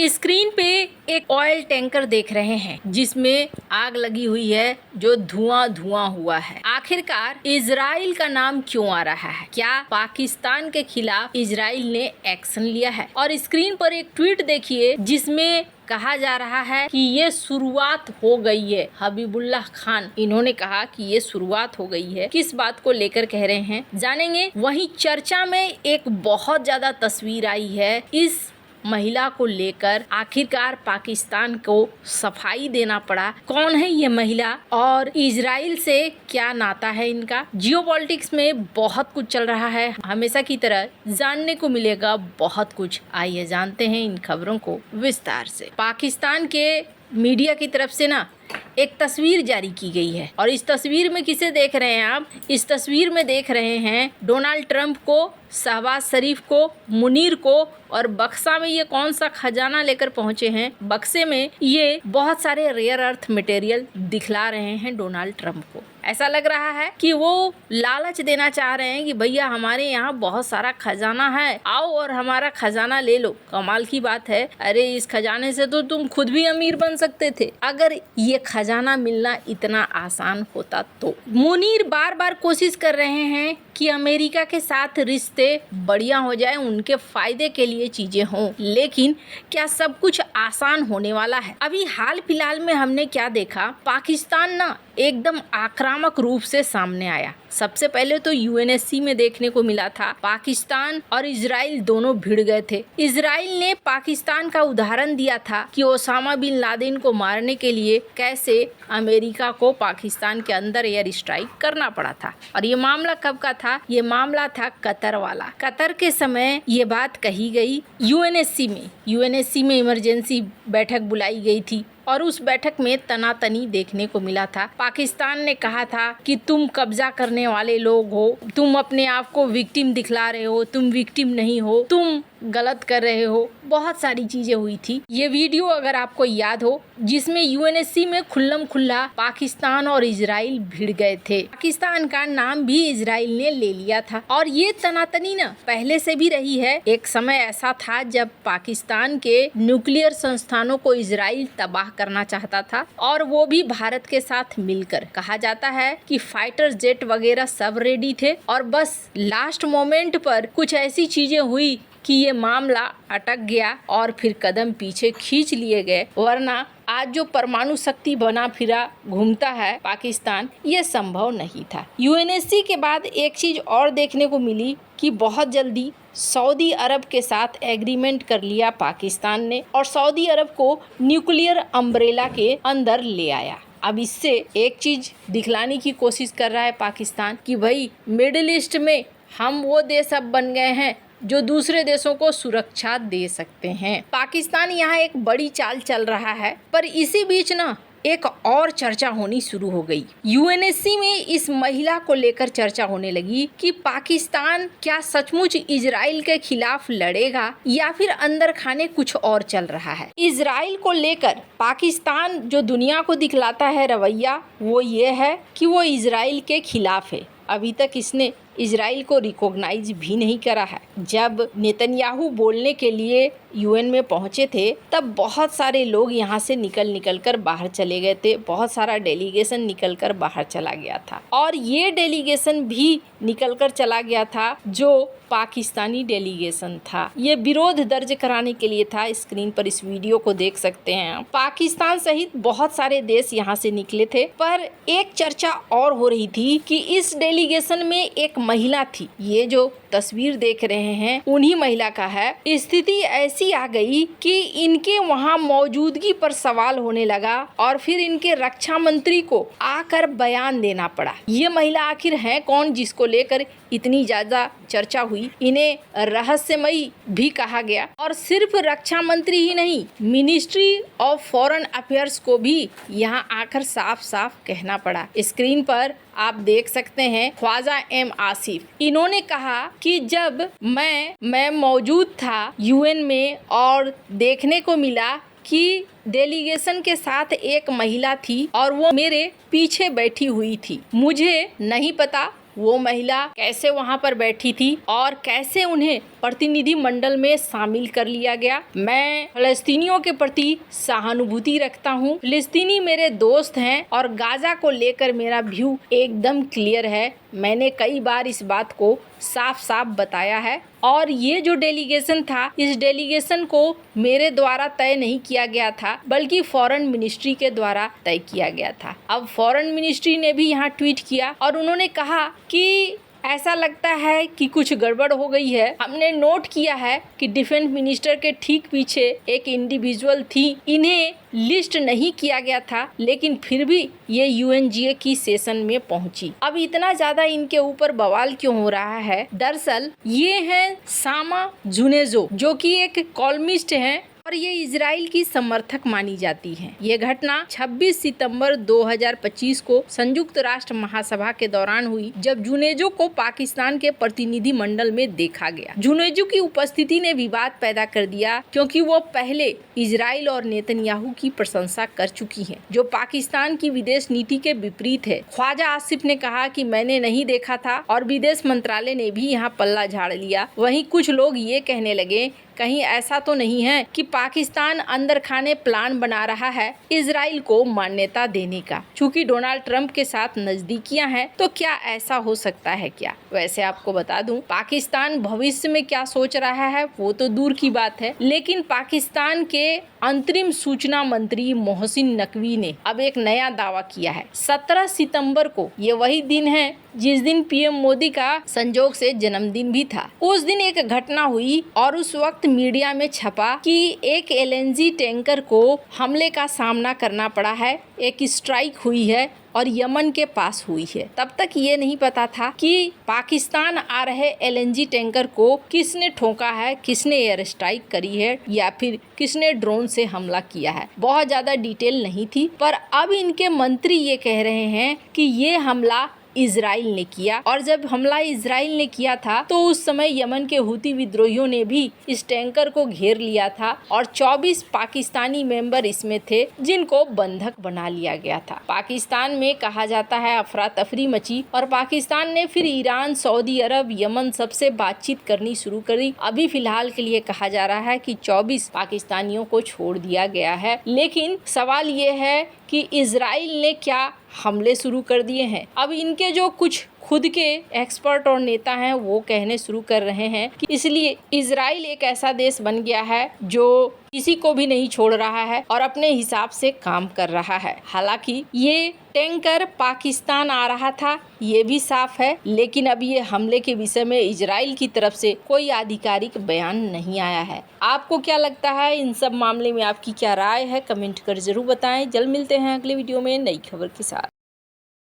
Screen पे एक oil tanker देख रहे हैं जिसमें आग लगी हुई है, जो धुआं हुआ है। आखिरकार इजराइल का नाम क्यों आ रहा है? क्या पाकिस्तान के खिलाफ इजराइल ने एक्शन लिया है? और स्क्रीन पर एक ट्वीट देखिए जिसमें कहा जा रहा है कि ये शुरुआत हो गई है। हबीबुल्लाह खान इन्होंने कहा कि ये शुरुआत हो गई है। किस बात को लेकर कह रहे हैं जानेंगे। वहीं चर्चा में एक बहुत ज्यादा तस्वीर आई है इस महिला को लेकर। आखिरकार पाकिस्तान को सफाई देना पड़ा। कौन है ये महिला और इजराइल से क्या नाता है इनका? जियोपॉलिटिक्स में बहुत कुछ चल रहा है, हमेशा की तरह जानने को मिलेगा बहुत कुछ। आइए जानते हैं इन खबरों को विस्तार से। पाकिस्तान के मीडिया की तरफ से ना एक तस्वीर जारी की गई है और इस तस्वीर में किसे देख रहे हैं आप? इस तस्वीर में देख रहे हैं डोनाल्ड ट्रंप को, शहबाज शरीफ को, मुनीर को। और बक्सा में ये कौन सा खजाना लेकर पहुंचे हैं? बक्से में ये बहुत सारे रेयर अर्थ मटेरियल दिखला रहे हैं डोनाल्ड ट्रंप को। ऐसा लग रहा है कि वो लालच देना चाह रहे हैं कि भैया हमारे यहाँ बहुत सारा खजाना है, आओ और हमारा खजाना ले लो। कमाल की बात है, अरे इस खजाने से तो तुम खुद भी अमीर बन सकते थे अगर ये खजाना मिलना इतना आसान होता तो। मुनीर बार बार कोशिश कर रहे हैं कि अमेरिका के साथ रिश्ते बढ़िया हो जाए, उनके फायदे के लिए चीजें हों, लेकिन क्या सब कुछ आसान होने वाला है? अभी हाल फिलहाल में हमने क्या देखा, पाकिस्तान ना एकदम आक्रामक रूप से सामने आया। सबसे पहले तो यूएनएससी में देखने को मिला था पाकिस्तान और इजराइल दोनों भिड़ गए थे। इजराइल ने पाकिस्तान का उदाहरण दिया था कि ओसामा बिन लादेन को मारने के लिए कैसे अमेरिका को पाकिस्तान के अंदर एयर स्ट्राइक करना पड़ा था। और ये मामला कब का था? ये मामला था कतर वाला। कतर के समय ये बात कही गई यूएनएससी में इमरजेंसी बैठक बुलाई गई थी और उस बैठक में तनातनी देखने को मिला था। पाकिस्तान ने कहा था कि तुम कब्जा करने वाले लोग हो, तुम अपने आप को विक्टिम दिखला रहे हो, तुम विक्टिम नहीं हो, तुम गलत कर रहे हो। बहुत सारी चीजें हुई थी। ये वीडियो अगर आपको याद हो जिसमें यूएनएससी में खुल्लम खुल्ला पाकिस्तान और इजराइल भिड़ गए थे। पाकिस्तान का नाम भी इजराइल ने ले लिया था और ये तनातनी ना पहले से भी रही है। एक समय ऐसा था जब पाकिस्तान के न्यूक्लियर संस्थानों को इजराइल तबाह करना चाहता था और वो भी भारत के साथ मिलकर। कहा जाता है कि फाइटर जेट वगैरह सब रेडी थे और बस लास्ट मोमेंट पर कुछ ऐसी चीजें हुई कि ये मामला अटक गया और फिर कदम पीछे खींच लिए गए। वरना आज जो परमाणु शक्ति बना फिरा घूमता है पाकिस्तान, ये संभव नहीं था। यूएनएससी के बाद एक चीज और देखने को मिली कि बहुत जल्दी सऊदी अरब के साथ एग्रीमेंट कर लिया पाकिस्तान ने और सऊदी अरब को न्यूक्लियर अम्ब्रेला के अंदर ले आया। अब इससे एक चीज दिखलाने की कोशिश कर रहा है पाकिस्तान कि भाई मिडिल ईस्ट में हम वो देश अब बन गए हैं जो दूसरे देशों को सुरक्षा दे सकते हैं। पाकिस्तान यहाँ एक बड़ी चाल चल रहा है, पर इसी बीच ना एक और चर्चा होनी शुरू हो गई। यूएनएससी में इस महिला को लेकर चर्चा होने लगी कि पाकिस्तान क्या सचमुच इजराइल के खिलाफ लड़ेगा या फिर अंदर खाने कुछ और चल रहा है। इजराइल को लेकर पाकिस्तान जो दुनिया को दिखलाता है रवैया, वो ये है कि वो इजराइल के खिलाफ है। अभी तक इसने इजराइल को रिकॉग्नाइज भी नहीं करा है। जब नेतन्याहू बोलने के लिए यूएन में पहुंचे थे तब बहुत सारे लोग यहाँ से निकल कर बाहर चले गए थे। बहुत सारा डेलीगेशन निकल कर बाहर चला गया था और ये डेलीगेशन भी निकल कर चला गया था जो पाकिस्तानी डेलीगेशन था। ये विरोध दर्ज कराने के लिए था। स्क्रीन पर इस वीडियो को देख सकते हैं। पाकिस्तान सहित बहुत सारे देश यहाँ से निकले थे, पर एक चर्चा और हो रही थी कि इस डेलीगेशन में एक महिला थी। ये जो तस्वीर देख रहे हैं उन्हीं महिला का है। स्थिति ऐसी आ गई कि इनके वहाँ मौजूदगी पर सवाल होने लगा और फिर इनके रक्षा मंत्री को आकर बयान देना पड़ा। ये महिला आखिर है कौन जिसको लेकर इतनी ज्यादा चर्चा हुई? इन्हें रहस्यमयी भी कहा गया और सिर्फ रक्षा मंत्री ही नहीं, मिनिस्ट्री ऑफ फॉरेन अफेयर्स को भी यहाँ आकर साफ साफ कहना पड़ा। स्क्रीन पर आप देख सकते हैं ख्वाजा एम आसिफ। इन्होंने कहा कि जब मैं मौजूद था यूएन में और देखने को मिला कि डेलीगेशन के साथ एक महिला थी और वो मेरे पीछे बैठी हुई थी। मुझे नहीं पता वो महिला कैसे वहाँ पर बैठी थी और कैसे उन्हें प्रतिनिधि मंडल में शामिल कर लिया गया। मैं फिलिस्तीनियों के प्रति सहानुभूति रखता हूँ। फिलिस्तीनी मेरे दोस्त हैं और गाजा को लेकर मेरा व्यू एकदम क्लियर है। मैंने कई बार इस बात को साफ साफ बताया है और ये जो डेलीगेशन था, इस डेलीगेशन को मेरे द्वारा तय नहीं किया गया था, बल्कि फॉरेन मिनिस्ट्री के द्वारा तय किया गया था। अब फॉरेन मिनिस्ट्री ने भी यहाँ ट्वीट किया और उन्होंने कहा कि ऐसा लगता है कि कुछ गड़बड़ हो गई है। हमने नोट किया है कि डिफेंस मिनिस्टर के ठीक पीछे एक इंडिविजुअल थी, इन्हें लिस्ट नहीं किया गया था, लेकिन फिर भी ये UNGA की सेशन में पहुंची। अब इतना ज्यादा इनके ऊपर बवाल क्यों हो रहा है? दरअसल ये हैं सामा जुनेजो, जो कि एक कॉलमिस्ट हैं और ये इजराइल की समर्थक मानी जाती हैं। ये घटना 26 सितंबर 2025 को संयुक्त राष्ट्र महासभा के दौरान हुई, जब जुनेजो को पाकिस्तान के प्रतिनिधि मंडल में देखा गया। जुनेजो की उपस्थिति ने विवाद पैदा कर दिया, क्योंकि वो पहले इजराइल और नेतन्याहू की प्रशंसा कर चुकी हैं, जो पाकिस्तान की विदेश नीति के विपरीत है। ख्वाजा आसिफ ने कहा कि मैंने नहीं देखा था और विदेश मंत्रालय ने भी यहाँ पल्ला झाड़ लिया। वहीं कुछ लोग ये कहने लगे, कहीं ऐसा तो नहीं है कि पाकिस्तान अंदर खाने प्लान बना रहा है इजराइल को मान्यता देने का। चूंकि डोनाल्ड ट्रंप के साथ नजदीकियां हैं, तो क्या ऐसा हो सकता है क्या? वैसे आपको बता दूं, पाकिस्तान भविष्य में क्या सोच रहा है वो तो दूर की बात है, लेकिन पाकिस्तान के अंतरिम सूचना मंत्री मोहसिन नकवी ने अब एक नया दावा किया है। 17 सितंबर को, ये वही दिन है जिस दिन PM मोदी का संजोग से जन्मदिन भी था। उस दिन एक घटना हुई और उस वक्त मीडिया में छपा कि एक LNG टैंकर को हमले का सामना करना पड़ा है, एक स्ट्राइक हुई है और यमन के पास हुई है। तब तक ये नहीं पता था कि पाकिस्तान आ रहे LNG टैंकर को किसने ठोका है, किसने एयर स्ट्राइक करी है या फिर किसने ड्रोन से हमला किया है। बहुत ज्यादा डिटेल नहीं थी, पर अब इनके मंत्री ये कह रहे हैं कि ये हमला इजराइल ने किया, और जब हमला इजराइल ने किया था तो उस समय यमन के हुती विद्रोहियों ने भी इस टैंकर को घेर लिया था और 24 पाकिस्तानी मेंबर इसमें थे, जिनको बंधक बना लिया गया था। पाकिस्तान में कहा जाता है अफरा तफरी मची और पाकिस्तान ने फिर ईरान, सऊदी अरब, यमन सबसे बातचीत करनी शुरू करी। अभी फिलहाल के लिए कहा जा रहा है कि 24 पाकिस्तानियों को छोड़ दिया गया है, लेकिन सवाल ये है कि इजराइल ने क्या हमले शुरू कर दिए हैं। अब इनके जो कुछ खुद के एक्सपर्ट और नेता हैं वो कहने शुरू कर रहे हैं कि इसलिए इजराइल एक ऐसा देश बन गया है जो किसी को भी नहीं छोड़ रहा है और अपने हिसाब से काम कर रहा है। हालांकि ये टैंकर पाकिस्तान आ रहा था, ये भी साफ है, लेकिन अब ये हमले के विषय में इजराइल की तरफ से कोई आधिकारिक बयान नहीं आया है। आपको क्या लगता है? इन सब मामले में आपकी क्या राय है? कमेंट कर जरूर बताएं। जल्द मिलते हैं अगले वीडियो में नई खबर के साथ।